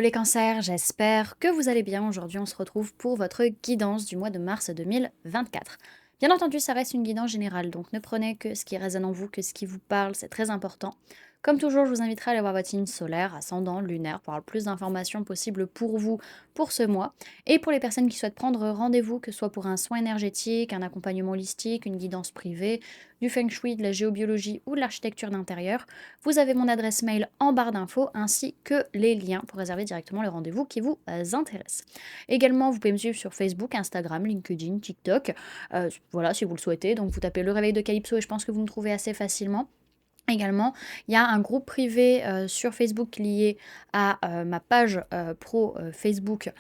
les cancers, j'espère que vous allez bien. Aujourd'hui, on se retrouve pour votre guidance du mois de mars 2024. Bien entendu, ça reste une guidance générale, donc ne prenez que ce qui résonne en vous, que ce qui vous parle, c'est très important. Comme toujours, je vous inviterai à aller voir votre signe solaire, ascendant, lunaire, pour avoir le plus d'informations possibles pour vous pour ce mois. Et pour les personnes qui souhaitent prendre rendez-vous, que ce soit pour un soin énergétique, un accompagnement holistique, une guidance privée, du feng shui, de la géobiologie ou de l'architecture d'intérieur, vous avez mon adresse mail en barre d'infos ainsi que les liens pour réserver directement le rendez-vous qui vous intéresse. Également, vous pouvez me suivre sur Facebook, Instagram, LinkedIn, TikTok, voilà si vous le souhaitez. Donc vous tapez le réveil de Calypso et je pense que vous me trouvez assez facilement. Également, il y a un groupe privé sur Facebook lié à ma page pro Facebook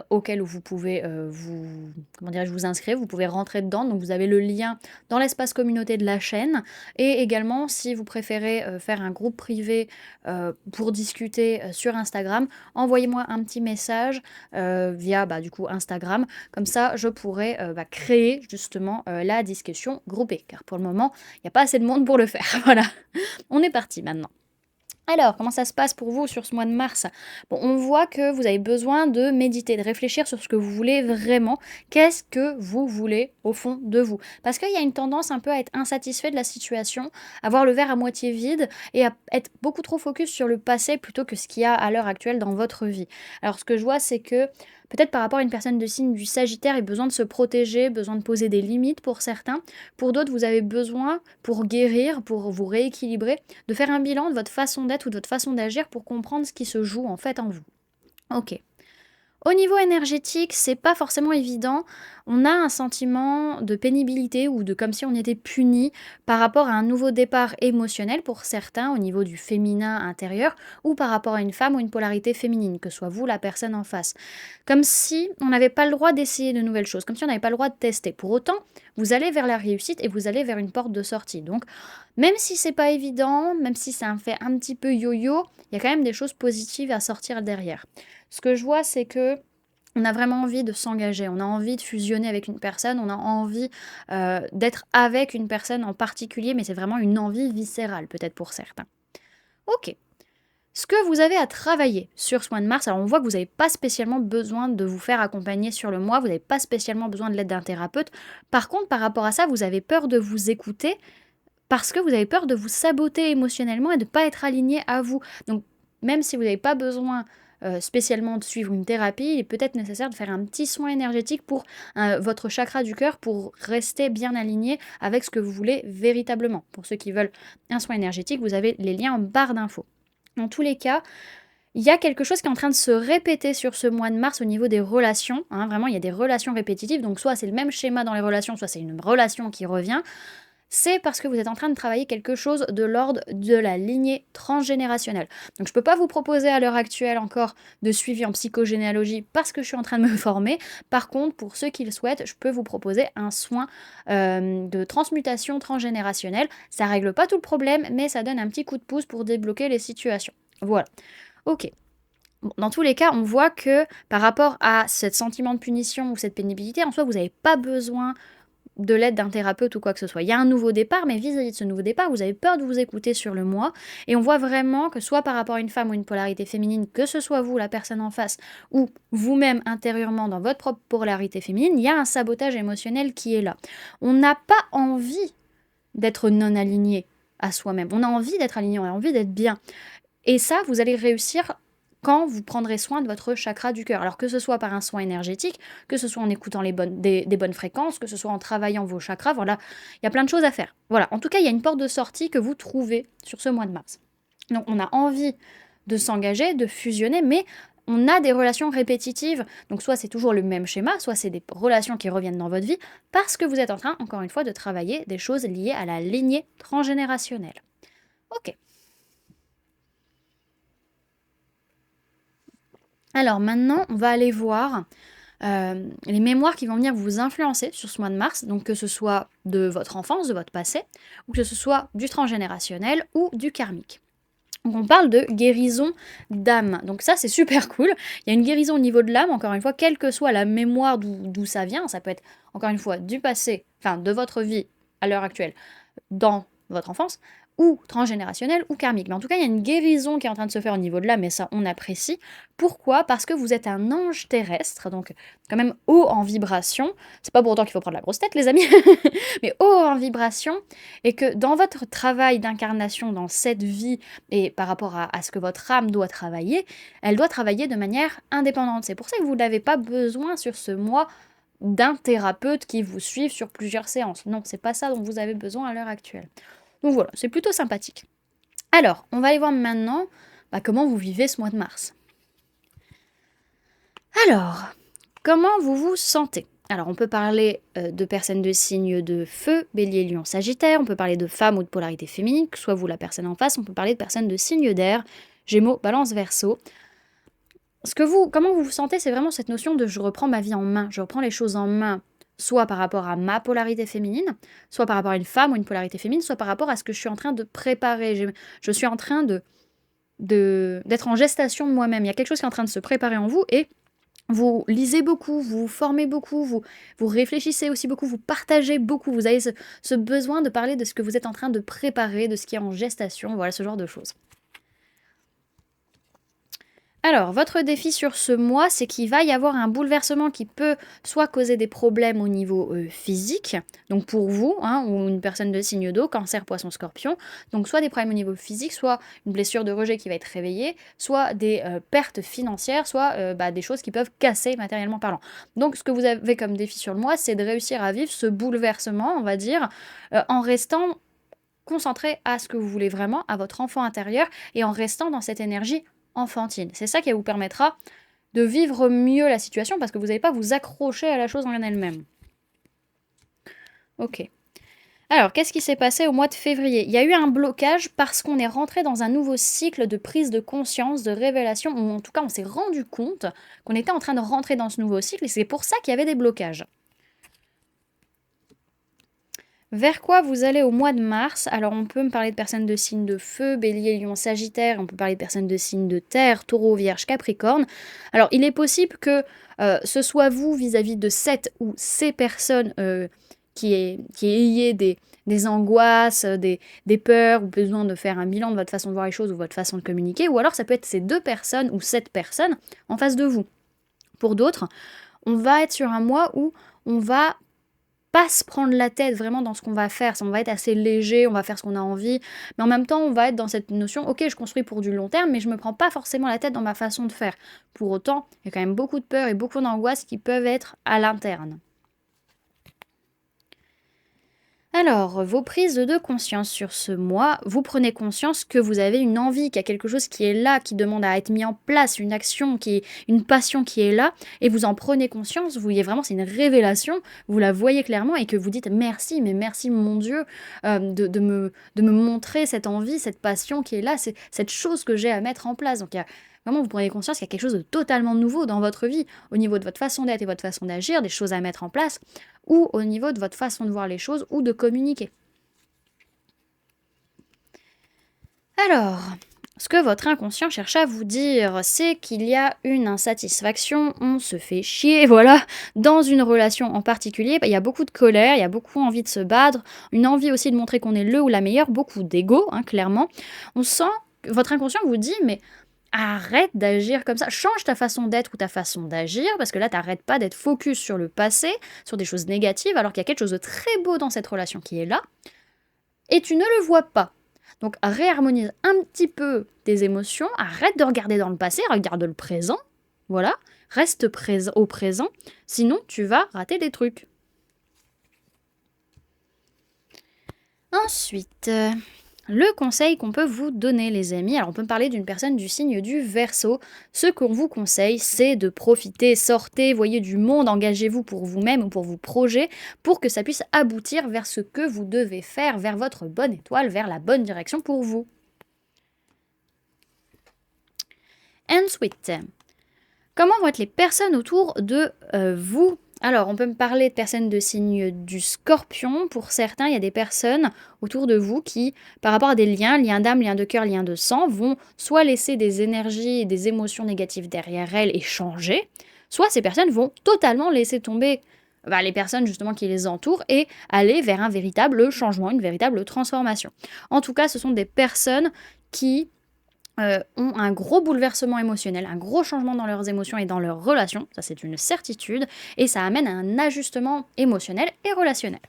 auquel vous pouvez vous inscrire, vous pouvez rentrer dedans, donc vous avez le lien dans l'espace communauté de la chaîne. Et également, si vous préférez faire un groupe privé pour discuter sur Instagram, envoyez-moi un petit message via du coup Instagram, comme ça je pourrai créer justement la discussion groupée, car pour le moment, il n'y a pas assez de monde pour le faire. Voilà, on est parti maintenant. Alors, comment ça se passe pour vous sur ce mois de mars? Bon, on voit que vous avez besoin de méditer, de réfléchir sur ce que vous voulez vraiment. Qu'est-ce que vous voulez au fond de vous? Parce qu'il y a une tendance un peu à être insatisfait de la situation, à voir le verre à moitié vide et à être beaucoup trop focus sur le passé plutôt que ce qu'il y a à l'heure actuelle dans votre vie. Alors, ce que je vois, c'est que peut-être par rapport à une personne de signe du Sagittaire, il y a besoin de se protéger, besoin de poser des limites pour certains. Pour d'autres, vous avez besoin, pour guérir, pour vous rééquilibrer, de faire un bilan de votre façon d'être ou de votre façon d'agir pour comprendre ce qui se joue en fait en vous. Ok. Au niveau énergétique, c'est pas forcément évident. On a un sentiment de pénibilité ou de comme si on était puni par rapport à un nouveau départ émotionnel pour certains au niveau du féminin intérieur ou par rapport à une femme ou une polarité féminine, que ce soit vous la personne en face. Comme si on n'avait pas le droit d'essayer de nouvelles choses, comme si on n'avait pas le droit de tester. Pour autant, vous allez vers la réussite et vous allez vers une porte de sortie. Donc, même si c'est pas évident, même si ça fait un petit peu yo-yo, il y a quand même des choses positives à sortir derrière. Ce que je vois, c'est que on a vraiment envie de s'engager, on a envie de fusionner avec une personne, on a envie d'être avec une personne en particulier, mais c'est vraiment une envie viscérale, peut-être pour certains. Ok. Ce que vous avez à travailler sur ce mois de mars, alors on voit que vous n'avez pas spécialement besoin de vous faire accompagner sur le mois, vous n'avez pas spécialement besoin de l'aide d'un thérapeute. Par contre, par rapport à ça, vous avez peur de vous écouter parce que vous avez peur de vous saboter émotionnellement et de ne pas être aligné à vous. Donc, même si vous n'avez pas besoin spécialement de suivre une thérapie, il est peut-être nécessaire de faire un petit soin énergétique pour votre chakra du cœur pour rester bien aligné avec ce que vous voulez véritablement. Pour ceux qui veulent un soin énergétique, vous avez les liens en barre d'infos. Dans tous les cas, il y a quelque chose qui est en train de se répéter sur ce mois de mars au niveau des relations. Vraiment, il y a des relations répétitives. Donc, soit c'est le même schéma dans les relations, soit c'est une relation qui revient. C'est parce que vous êtes en train de travailler quelque chose de l'ordre de la lignée transgénérationnelle. Donc je ne peux pas vous proposer à l'heure actuelle encore de suivi en psychogénéalogie parce que je suis en train de me former. Par contre, pour ceux qui le souhaitent, je peux vous proposer un soin de transmutation transgénérationnelle. Ça ne règle pas tout le problème, mais ça donne un petit coup de pouce pour débloquer les situations. Voilà. Ok. Bon, dans tous les cas, on voit que par rapport à ce sentiment de punition ou cette pénibilité, en soi, vous n'avez pas besoin de l'aide d'un thérapeute ou quoi que ce soit. Il y a un nouveau départ, mais vis-à-vis de ce nouveau départ, vous avez peur de vous écouter sur le moi, et on voit vraiment que soit par rapport à une femme ou une polarité féminine, que ce soit vous, la personne en face, ou vous-même intérieurement dans votre propre polarité féminine, il y a un sabotage émotionnel qui est là. On n'a pas envie d'être non aligné à soi-même. On a envie d'être aligné, on a envie d'être bien. Et ça, vous allez réussir quand vous prendrez soin de votre chakra du cœur. Alors que ce soit par un soin énergétique, que ce soit en écoutant des bonnes fréquences, que ce soit en travaillant vos chakras, voilà, il y a plein de choses à faire. Voilà, en tout cas, il y a une porte de sortie que vous trouvez sur ce mois de mars. Donc on a envie de s'engager, de fusionner, mais on a des relations répétitives. Donc soit c'est toujours le même schéma, soit c'est des relations qui reviennent dans votre vie, parce que vous êtes en train, encore une fois, de travailler des choses liées à la lignée transgénérationnelle. Ok. Alors maintenant, on va aller voir les mémoires qui vont venir vous influencer sur ce mois de mars, donc que ce soit de votre enfance, de votre passé, ou que ce soit du transgénérationnel ou du karmique. Donc on parle de guérison d'âme. Donc ça c'est super cool. Il y a une guérison au niveau de l'âme, encore une fois, quelle que soit la mémoire d'où ça vient, ça peut être encore une fois du passé, enfin de votre vie à l'heure actuelle, dans votre enfance, ou transgénérationnel ou karmique. Mais en tout cas, il y a une guérison qui est en train de se faire au niveau de l'âme, mais ça, on apprécie. Pourquoi? Parce que vous êtes un ange terrestre, donc quand même haut en vibration. C'est pas pour autant qu'il faut prendre la grosse tête, les amis, mais haut en vibration, et que dans votre travail d'incarnation, dans cette vie, et par rapport à ce que votre âme doit travailler, elle doit travailler de manière indépendante. C'est pour ça que vous n'avez pas besoin sur ce mois d'un thérapeute qui vous suive sur plusieurs séances. Non, c'est pas ça dont vous avez besoin à l'heure actuelle. Donc voilà, c'est plutôt sympathique. Alors, on va aller voir maintenant comment vous vivez ce mois de mars. Alors, comment vous vous sentez? Alors, on peut parler de personnes de signes de feu, bélier, lion, sagittaire, on peut parler de femmes ou de polarité féminine, que soit vous la personne en face, on peut parler de personnes de signes d'air, gémeaux, balance, verseau. Comment vous vous sentez, c'est vraiment cette notion de je reprends ma vie en main, je reprends les choses en main, soit par rapport à ma polarité féminine, soit par rapport à une femme ou une polarité féminine, soit par rapport à ce que je suis en train de préparer. Je suis en train d'être en gestation de moi-même. Il y a quelque chose qui est en train de se préparer en vous et vous lisez beaucoup, vous vous formez beaucoup, vous réfléchissez aussi beaucoup, vous partagez beaucoup. Vous avez ce besoin de parler de ce que vous êtes en train de préparer, de ce qui est en gestation, voilà ce genre de choses. Alors, votre défi sur ce mois, c'est qu'il va y avoir un bouleversement qui peut soit causer des problèmes au niveau physique, donc pour vous, ou une personne de signe d'eau, cancer, poisson, scorpion, donc soit des problèmes au niveau physique, soit une blessure de rejet qui va être réveillée, soit des pertes financières, soit des choses qui peuvent casser matériellement parlant. Donc ce que vous avez comme défi sur le mois, c'est de réussir à vivre ce bouleversement, on va dire, en restant concentré à ce que vous voulez vraiment, à votre enfant intérieur, et en restant dans cette énergie enfantine. C'est ça qui vous permettra de vivre mieux la situation parce que vous n'allez pas vous accrocher à la chose en elle-même. Ok. Alors, qu'est-ce qui s'est passé au mois de février? Il y a eu un blocage parce qu'on est rentré dans un nouveau cycle de prise de conscience, de révélation, ou en tout cas on s'est rendu compte qu'on était en train de rentrer dans ce nouveau cycle et c'est pour ça qu'il y avait des blocages. Vers quoi vous allez au mois de mars? Alors on peut me parler de personnes de signes de feu, bélier, lion, sagittaire, on peut parler de personnes de signes de terre, taureau, vierge, capricorne. Alors il est possible que ce soit vous vis-à-vis de cette ou ces personnes qui ayez des angoisses, des peurs, ou besoin de faire un bilan de votre façon de voir les choses ou votre façon de communiquer, ou alors ça peut être ces deux personnes ou cette personne en face de vous. Pour d'autres, on va être sur un mois où on va pas se prendre la tête vraiment dans ce qu'on va faire, on va être assez léger, on va faire ce qu'on a envie, mais en même temps on va être dans cette notion, ok je construis pour du long terme, mais je me prends pas forcément la tête dans ma façon de faire. Pour autant, il y a quand même beaucoup de peur et beaucoup d'angoisse qui peuvent être à l'interne. Alors, vos prises de conscience sur ce mois, vous prenez conscience que vous avez une envie, qu'il y a quelque chose qui est là, qui demande à être mis en place, une action, une passion qui est là, et vous en prenez conscience, vous voyez vraiment, c'est une révélation, vous la voyez clairement, et que vous dites merci, mais merci mon Dieu de me montrer cette envie, cette passion qui est là, c'est cette chose que j'ai à mettre en place. Donc, vraiment, vous prenez conscience qu'il y a quelque chose de totalement nouveau dans votre vie, au niveau de votre façon d'être et votre façon d'agir, des choses à mettre en place, ou au niveau de votre façon de voir les choses ou de communiquer. Alors, ce que votre inconscient cherche à vous dire, c'est qu'il y a une insatisfaction, on se fait chier, voilà, dans une relation en particulier, il y a beaucoup de colère, il y a beaucoup envie de se battre, une envie aussi de montrer qu'on est le ou la meilleure, beaucoup d'ego, clairement. On sent, votre inconscient vous dit, mais arrête d'agir comme ça, change ta façon d'être ou ta façon d'agir, parce que là, t'arrêtes pas d'être focus sur le passé, sur des choses négatives, alors qu'il y a quelque chose de très beau dans cette relation qui est là, et tu ne le vois pas. Donc réharmonise un petit peu tes émotions, arrête de regarder dans le passé, regarde le présent, voilà, reste au présent, sinon tu vas rater des trucs. Ensuite... le conseil qu'on peut vous donner, les amis, alors on peut parler d'une personne du signe du Verseau. Ce qu'on vous conseille, c'est de profiter, sortez, voyez du monde, engagez-vous pour vous-même ou pour vos projets, pour que ça puisse aboutir vers ce que vous devez faire, vers votre bonne étoile, vers la bonne direction pour vous. Ensuite, comment vont être les personnes autour de vous? Alors, on peut me parler de personnes de signe du Scorpion. Pour certains, il y a des personnes autour de vous qui, par rapport à des liens d'âme, liens de cœur, liens de sang, vont soit laisser des énergies et des émotions négatives derrière elles et changer, soit ces personnes vont totalement laisser tomber bah, les personnes justement qui les entourent et aller vers un véritable changement, une véritable transformation. En tout cas, ce sont des personnes qui ont un gros bouleversement émotionnel, un gros changement dans leurs émotions et dans leurs relations, ça c'est une certitude, et ça amène à un ajustement émotionnel et relationnel.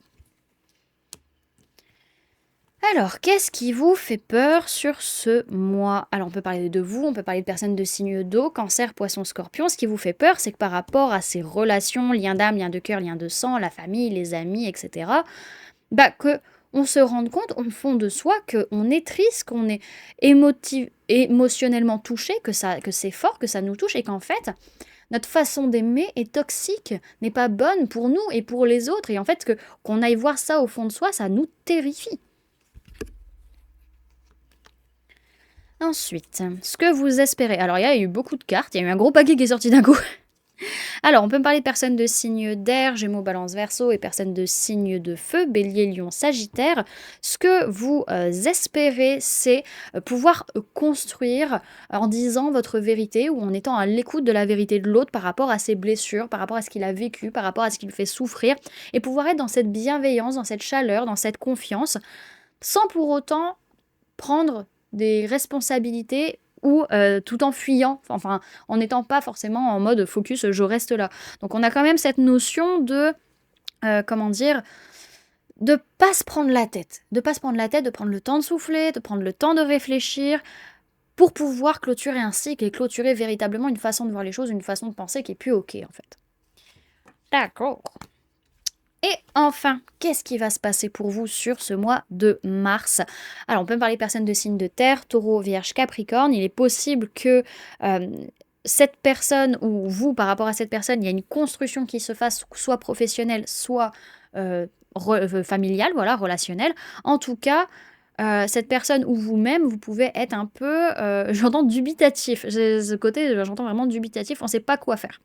Alors, qu'est-ce qui vous fait peur sur ce mois? Alors, on peut parler de vous, on peut parler de personnes de signe d'eau, cancer, poisson, scorpion. Ce qui vous fait peur, c'est que par rapport à ces relations, liens d'âme, liens de cœur, liens de sang, la famille, les amis, etc., bah, que on se rende compte, au fond de soi, qu'on est triste, qu'on est émotionnellement touché, que c'est fort, que ça nous touche, et qu'en fait, notre façon d'aimer est toxique, n'est pas bonne pour nous et pour les autres, et en fait, qu'on aille voir ça au fond de soi, ça nous terrifie. Ensuite, ce que vous espérez. Alors, il y a eu beaucoup de cartes, il y a eu un gros paquet qui est sorti d'un coup. Alors, on peut me parler de personnes de signe d'air, Gémeaux, Balance, Verseau, et personnes de signe de feu, Bélier, Lion, Sagittaire. Ce que vous espérez, c'est pouvoir construire en disant votre vérité ou en étant à l'écoute de la vérité de l'autre par rapport à ses blessures, par rapport à ce qu'il a vécu, par rapport à ce qui le fait souffrir, et pouvoir être dans cette bienveillance, dans cette chaleur, dans cette confiance, sans pour autant prendre des responsabilités ou tout en fuyant, enfin en n'étant pas forcément en mode focus je reste là. Donc on a quand même cette notion de comment dire, de pas se prendre la tête, de prendre le temps de souffler, de prendre le temps de réfléchir pour pouvoir clôturer un cycle et clôturer véritablement une façon de voir les choses, une façon de penser qui est plus ok en fait. D'accord. Et enfin, qu'est-ce qui va se passer pour vous sur ce mois de mars? Alors, on peut me parler de personnes de signes de terre, taureau, vierge, capricorne. Il est possible que cette personne ou vous, par rapport à cette personne, il y a une construction qui se fasse, soit professionnelle, soit familiale, voilà, relationnelle. En tout cas, cette personne ou vous-même, vous pouvez être un peu, j'entends dubitatif. J'ai ce côté, j'entends vraiment dubitatif, on ne sait pas quoi faire.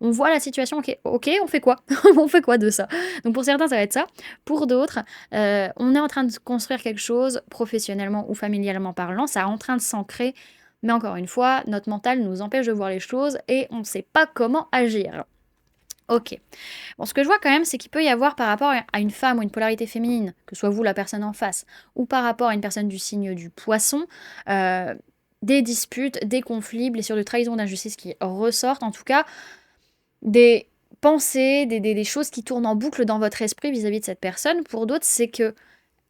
On voit la situation, ok, on fait quoi? On fait quoi de ça? Donc pour certains, ça va être ça. Pour d'autres, on est en train de construire quelque chose, professionnellement ou familialement parlant, ça est en train de s'ancrer, mais encore une fois, notre mental nous empêche de voir les choses et on ne sait pas comment agir. Ok. Bon, ce que je vois quand même, c'est qu'il peut y avoir par rapport à une femme ou une polarité féminine, que ce soit vous la personne en face, ou par rapport à une personne du signe du poisson, des disputes, des conflits, blessures de trahison, d'injustice qui ressortent. En tout cas, des pensées, des choses qui tournent en boucle dans votre esprit vis-à-vis de cette personne. Pour d'autres, c'est que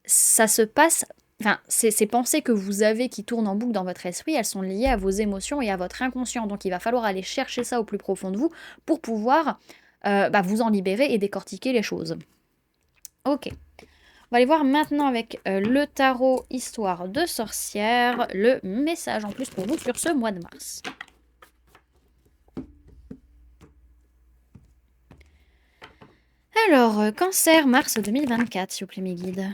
ça se passe... Enfin, ces pensées que vous avez qui tournent en boucle dans votre esprit, elles sont liées à vos émotions et à votre inconscient. Donc il va falloir aller chercher ça au plus profond de vous pour pouvoir vous en libérer et décortiquer les choses. Ok. On va aller voir maintenant avec le tarot Histoire de sorcière, le message en plus pour vous sur ce mois de mars. Alors, cancer, mars 2024, s'il vous plaît, mes guides.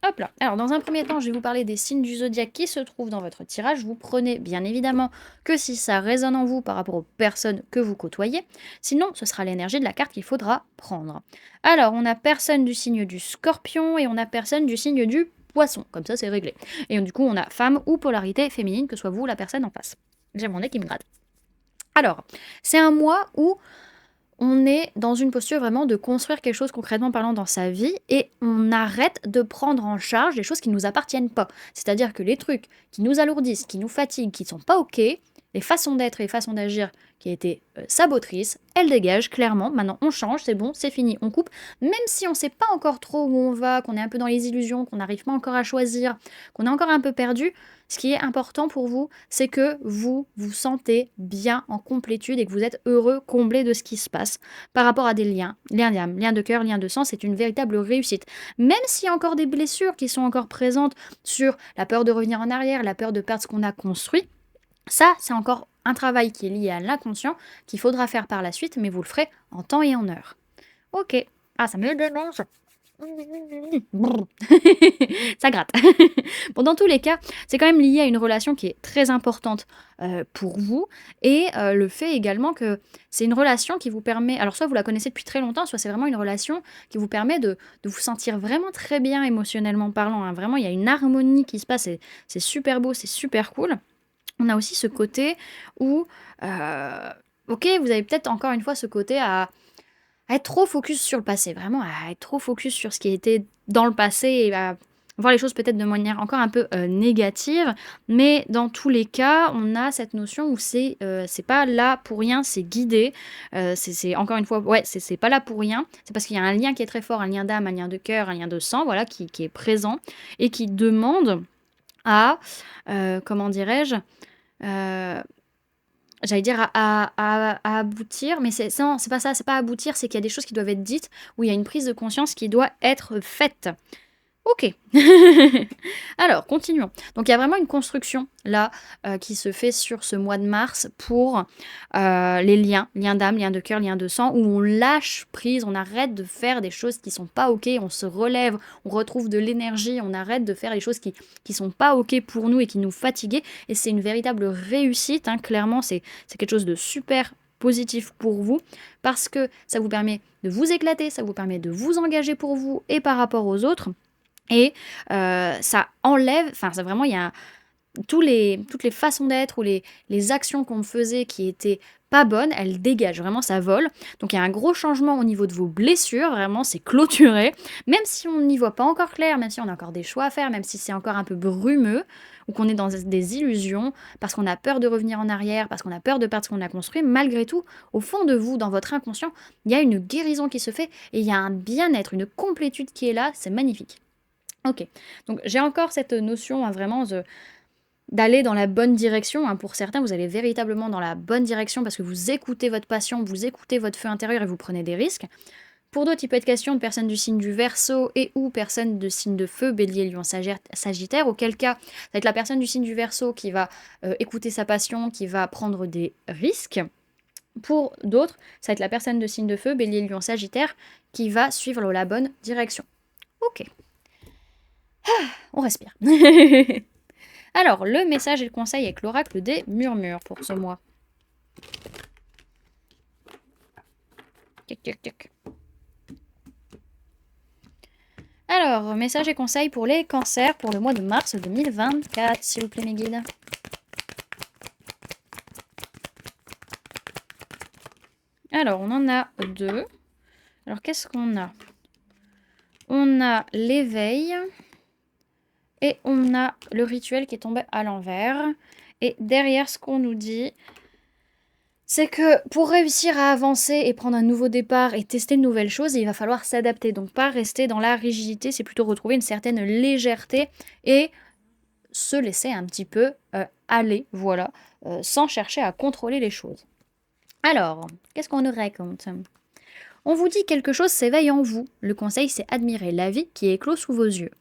Hop là. Alors, dans un premier temps, je vais vous parler des signes du zodiaque qui se trouvent dans votre tirage. Vous prenez bien évidemment que si ça résonne en vous par rapport aux personnes que vous côtoyez. Sinon, ce sera l'énergie de la carte qu'il faudra prendre. Alors, on a personne du signe du scorpion et on a personne du signe du poisson. Comme ça, c'est réglé. Et du coup, on a femme ou polarité féminine, que ce soit vous ou la personne en face. J'ai mon nez qui me gratte. Alors, c'est un mois où on est dans une posture vraiment de construire quelque chose concrètement parlant dans sa vie et on arrête de prendre en charge des choses qui ne nous appartiennent pas. C'est-à-dire que les trucs qui nous alourdissent, qui nous fatiguent, qui ne sont pas ok, les façons d'être et les façons d'agir qui étaient sabotrices, elles dégagent clairement. Maintenant, on change, c'est bon, c'est fini, on coupe. Même si on ne sait pas encore trop où on va, qu'on est un peu dans les illusions, qu'on n'arrive pas encore à choisir, qu'on est encore un peu perdu, ce qui est important pour vous, c'est que vous vous sentez bien en complétude et que vous êtes heureux, comblé de ce qui se passe par rapport à des liens d'âme, liens de cœur, liens de sang, c'est une véritable réussite. Même s'il y a encore des blessures qui sont encore présentes sur la peur de revenir en arrière, la peur de perdre ce qu'on a construit, ça, c'est encore un travail qui est lié à l'inconscient qu'il faudra faire par la suite, mais vous le ferez en temps et en heure. Ok. Ah, ça me démange. Brrr. Ça gratte. Bon, dans tous les cas, c'est quand même lié à une relation qui est très importante, pour vous et le fait également que c'est une relation qui vous permet alors soit vous la connaissez depuis très longtemps, soit c'est vraiment une relation qui vous permet de vous sentir vraiment très bien émotionnellement parlant, hein. Vraiment, il y a une harmonie qui se passe, c'est super beau, c'est super cool. On a aussi ce côté où, heu, OK, vous avez peut-être encore une fois ce côté à être trop focus sur le passé, vraiment à être trop focus sur ce qui a été dans le passé et à voir les choses peut-être de manière encore un peu, négative. Mais dans tous les cas, on a cette notion où c'est pas là pour rien, c'est guidé. C'est encore une fois, ouais, c'est pas là pour rien. C'est parce qu'il y a un lien qui est très fort, un lien d'âme, un lien de cœur, un lien de sang, voilà, qui est présent et qui demande à, comment dirais-je? Heu J'allais dire à aboutir, mais non, c'est pas ça, c'est pas aboutir, c'est qu'il y a des choses qui doivent être dites, où il y a une prise de conscience qui doit être faite. OK. Alors, continuons. Donc, il y a vraiment une construction là qui se fait sur ce mois de mars pour les liens, liens d'âme, liens de cœur, liens de sang, où on lâche prise, on arrête de faire des choses qui sont pas OK, on se relève, on retrouve de l'énergie, on arrête de faire les choses qui sont pas OK pour nous et qui nous fatiguent. Et c'est une véritable réussite, hein, clairement, c'est quelque chose de super positif pour vous parce que ça vous permet de vous éclater, ça vous permet de vous engager pour vous et par rapport aux autres. Et ça enlève enfin, c'est vraiment il y a toutes les façons d'être ou les actions qu'on faisait qui étaient pas bonnes, elles dégagent, vraiment ça vole. Donc il y a un gros changement au niveau de vos blessures, vraiment c'est clôturé. Même si on n'y voit pas encore clair, même si on a encore des choix à faire, même si c'est encore un peu brumeux ou qu'on est dans des illusions, parce qu'on a peur de revenir en arrière, parce qu'on a peur de perdre ce qu'on a construit, malgré tout, au fond de vous, dans votre inconscient, il y a une guérison qui se fait et il y a un bien-être, une complétude qui est là, c'est magnifique. OK. Donc j'ai encore cette notion, hein, vraiment d'aller dans la bonne direction, hein. Pour certains, vous allez véritablement dans la bonne direction parce que vous écoutez votre passion, vous écoutez votre feu intérieur et vous prenez des risques. Pour d'autres, il peut être question de personnes du signe du Verseau et ou personnes de signe de feu, Bélier, Lion, Sagittaire, auquel cas, ça va être la personne du signe du Verseau qui va écouter sa passion, qui va prendre des risques. Pour d'autres, ça va être la personne de signe de feu, Bélier, Lion, Sagittaire, qui va suivre la bonne direction. OK, on respire. Alors, le message et le conseil avec l'oracle des murmures pour ce mois. Tic, tic, tic. Alors, message et conseil pour les cancers pour le mois de mars 2024, s'il vous plaît, mes guides. Alors, on en a deux. Alors, qu'est-ce qu'on a? On a l'éveil et on a le rituel qui est tombé à l'envers. Et derrière, ce qu'on nous dit, c'est que pour réussir à avancer et prendre un nouveau départ et tester de nouvelles choses, il va falloir s'adapter. Donc pas rester dans la rigidité, c'est plutôt retrouver une certaine légèreté et se laisser un petit peu aller, voilà, sans chercher à contrôler les choses. Alors, qu'est-ce qu'on nous raconte? On vous dit quelque chose s'éveille en vous. Le conseil, c'est admirer la vie qui éclot sous vos yeux.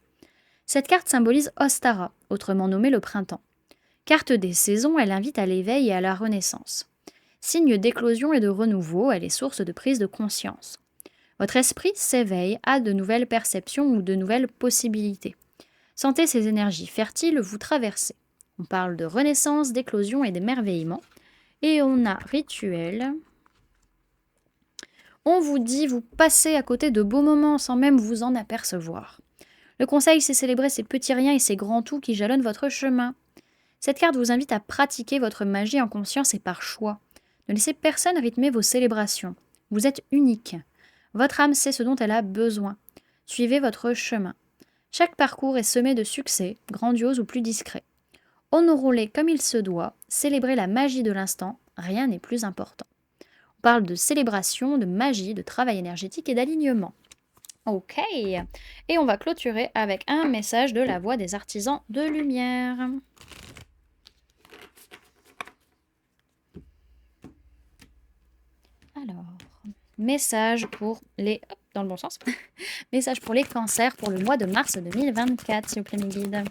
Cette carte symbolise Ostara, autrement nommée le printemps. Carte des saisons, elle invite à l'éveil et à la renaissance. Signe d'éclosion et de renouveau, elle est source de prise de conscience. Votre esprit s'éveille à de nouvelles perceptions ou de nouvelles possibilités. Sentez ces énergies fertiles vous traverser. On parle de renaissance, d'éclosion et d'émerveillement. Et on a rituel. On vous dit, vous passez à côté de beaux moments sans même vous en apercevoir. Le conseil, c'est célébrer ces petits riens et ces grands tout qui jalonnent votre chemin. Cette carte vous invite à pratiquer votre magie en conscience et par choix. Ne laissez personne rythmer vos célébrations. Vous êtes unique. Votre âme sait ce dont elle a besoin. Suivez votre chemin. Chaque parcours est semé de succès, grandioses ou plus discrets. Honorons-les comme il se doit, célébrez la magie de l'instant, rien n'est plus important. On parle de célébration, de magie, de travail énergétique et d'alignement. Ok, et on va clôturer avec un message de la voix des artisans de lumière. Alors, message pour les... Hop, dans le bon sens. Message pour les cancers pour le mois de mars 2024, s'il vous plaît, mes guides.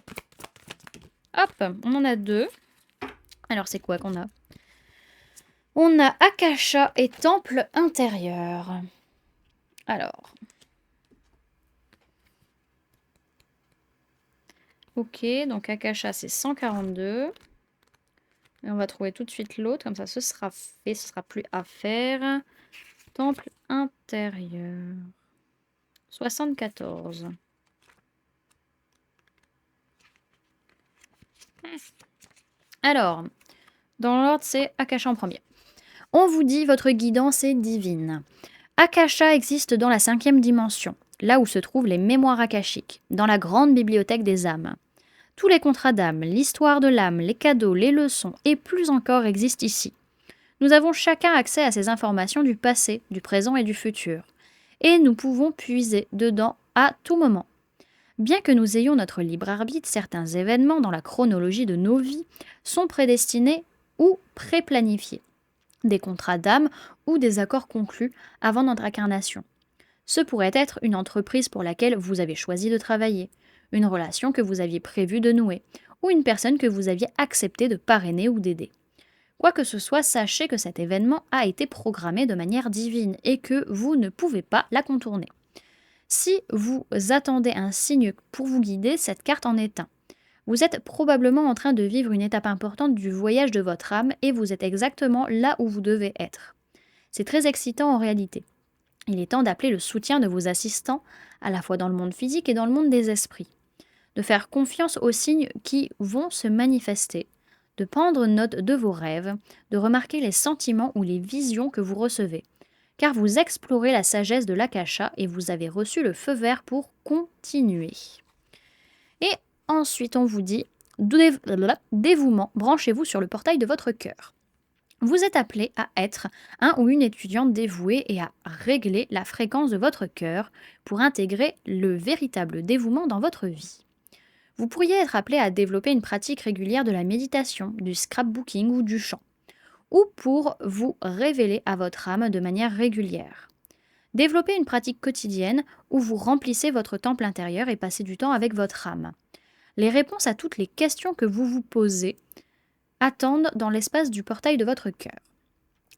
Hop, on en a deux. Alors, c'est quoi qu'on a? On a Akasha et Temple intérieur. Alors, ok, donc Akasha c'est 142. Et on va trouver tout de suite l'autre, comme ça ce sera fait, ce sera plus à faire. Temple intérieur. 74. Alors, dans l'ordre, c'est Akasha en premier. On vous dit votre guidance est divine. Akasha existe dans la 5e dimension, là où se trouvent les mémoires akashiques, dans la grande bibliothèque des âmes. Tous les contrats d'âme, l'histoire de l'âme, les cadeaux, les leçons et plus encore existent ici. Nous avons chacun accès à ces informations du passé, du présent et du futur. Et nous pouvons puiser dedans à tout moment. Bien que nous ayons notre libre arbitre, certains événements dans la chronologie de nos vies sont prédestinés ou préplanifiés. Des contrats d'âme ou des accords conclus avant notre incarnation. Ce pourrait être une entreprise pour laquelle vous avez choisi de travailler, une relation que vous aviez prévu de nouer, ou une personne que vous aviez accepté de parrainer ou d'aider. Quoi que ce soit, sachez que cet événement a été programmé de manière divine et que vous ne pouvez pas la contourner. Si vous attendez un signe pour vous guider, cette carte en est un. Vous êtes probablement en train de vivre une étape importante du voyage de votre âme et vous êtes exactement là où vous devez être. C'est très excitant en réalité. Il est temps d'appeler le soutien de vos assistants, à la fois dans le monde physique et dans le monde des esprits. De faire confiance aux signes qui vont se manifester, de prendre note de vos rêves, de remarquer les sentiments ou les visions que vous recevez. Car vous explorez la sagesse de l'Akasha et vous avez reçu le feu vert pour continuer. Et ensuite, on vous dit dévouement, branchez-vous sur le portail de votre cœur. Vous êtes appelé à être un ou une étudiante dévouée et à régler la fréquence de votre cœur pour intégrer le véritable dévouement dans votre vie. Vous pourriez être appelé à développer une pratique régulière de la méditation, du scrapbooking ou du chant, ou pour vous révéler à votre âme de manière régulière. Développez une pratique quotidienne où vous remplissez votre temple intérieur et passez du temps avec votre âme. Les réponses à toutes les questions que vous vous posez attendent dans l'espace du portail de votre cœur.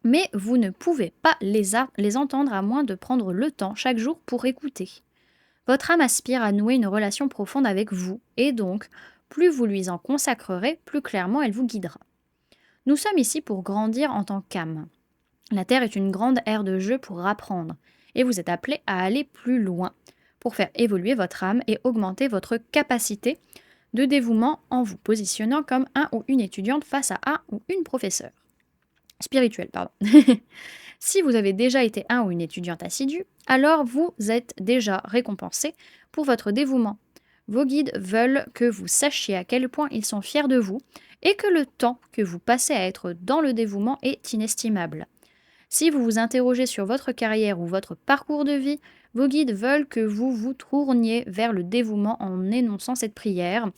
Mais vous ne pouvez pas les entendre à moins de prendre le temps chaque jour pour écouter. Votre âme aspire à nouer une relation profonde avec vous, et donc, plus vous lui en consacrerez, plus clairement elle vous guidera. Nous sommes ici pour grandir en tant qu'âme. La Terre est une grande aire de jeu pour apprendre, et vous êtes appelé à aller plus loin, pour faire évoluer votre âme et augmenter votre capacité de dévouement en vous positionnant comme un ou une étudiante face à un ou une professeure. Spirituelle, pardon. Si vous avez déjà été un ou une étudiante assidue, alors vous êtes déjà récompensé pour votre dévouement. Vos guides veulent que vous sachiez à quel point ils sont fiers de vous et que le temps que vous passez à être dans le dévouement est inestimable. Si vous vous interrogez sur votre carrière ou votre parcours de vie, vos guides veulent que vous vous tourniez vers le dévouement en énonçant cette prière,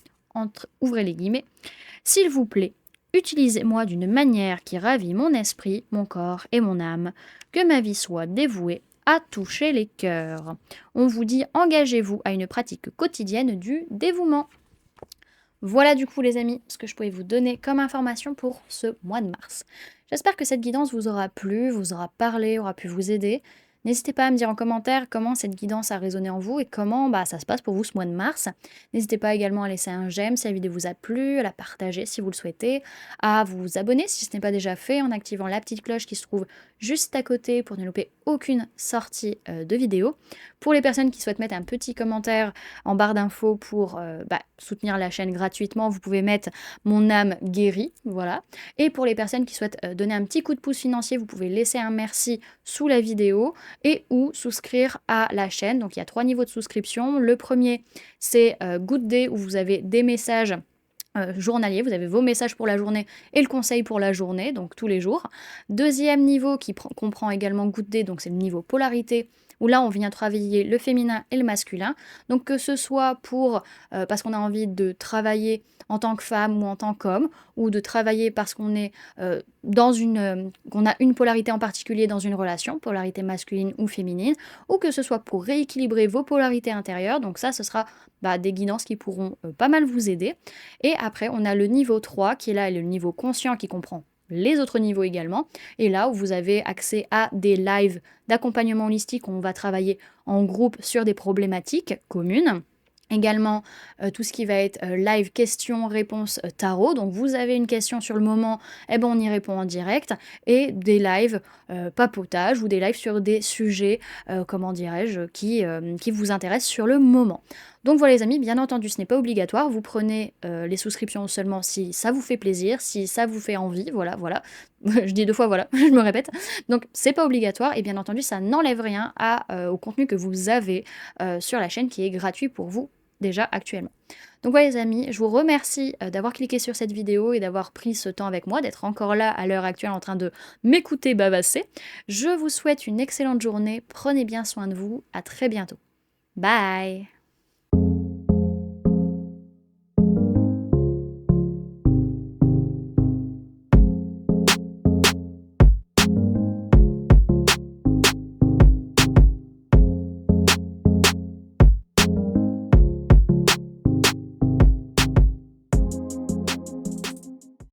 ouvrez les guillemets, « S'il vous plaît, utilisez-moi d'une manière qui ravit mon esprit, mon corps et mon âme, que ma vie soit dévouée à toucher les cœurs. » On vous dit engagez-vous à une pratique quotidienne du dévouement. Voilà du coup les amis ce que je pouvais vous donner comme information pour ce mois de mars. J'espère que cette guidance vous aura plu, vous aura parlé, aura pu vous aider. N'hésitez pas à me dire en commentaire comment cette guidance a résonné en vous et comment ça se passe pour vous ce mois de mars. N'hésitez pas également à laisser un j'aime si la vidéo vous a plu, à la partager si vous le souhaitez, à vous abonner si ce n'est pas déjà fait en activant la petite cloche qui se trouve juste à côté pour ne louper aucune sortie de vidéo. Pour les personnes qui souhaitent mettre un petit commentaire en barre d'infos pour soutenir la chaîne gratuitement, vous pouvez mettre mon âme guérie, voilà. Et pour les personnes qui souhaitent donner un petit coup de pouce financier, vous pouvez laisser un merci sous la vidéo et ou souscrire à la chaîne. Donc il y a 3 niveaux de souscription. Le premier, c'est Good Day où vous avez des messages journaliers, vous avez vos messages pour la journée et le conseil pour la journée, donc tous les jours. Deuxième niveau qui comprend également Good Day, donc c'est le niveau polarité, où là on vient travailler le féminin et le masculin. Donc que ce soit pour parce qu'on a envie de travailler en tant que femme ou en tant qu'homme, ou de travailler parce qu'on est qu'on a une polarité en particulier dans une relation, polarité masculine ou féminine, ou que ce soit pour rééquilibrer vos polarités intérieures. Donc ça, ce sera des guidances qui pourront pas mal vous aider. Et après, on a le niveau 3 qui est là, le niveau conscient qui comprend les autres niveaux également. Et là où vous avez accès à des lives d'accompagnement holistique, où on va travailler en groupe sur des problématiques communes. Également, tout ce qui va être live questions-réponses tarot. Donc, vous avez une question sur le moment, eh ben, on y répond en direct. Et des lives papotage ou des lives sur des sujets, comment dirais-je, qui vous intéressent sur le moment. Donc voilà les amis, bien entendu, ce n'est pas obligatoire. Vous prenez les souscriptions seulement si ça vous fait plaisir, si ça vous fait envie. Voilà, voilà. Je dis 2 fois voilà, je me répète. Donc c'est pas obligatoire et bien entendu, ça n'enlève rien au contenu que vous avez sur la chaîne qui est gratuit pour vous déjà actuellement. Donc voilà les amis, je vous remercie d'avoir cliqué sur cette vidéo et d'avoir pris ce temps avec moi, d'être encore là à l'heure actuelle en train de m'écouter bavasser. Je vous souhaite une excellente journée, prenez bien soin de vous, à très bientôt. Bye!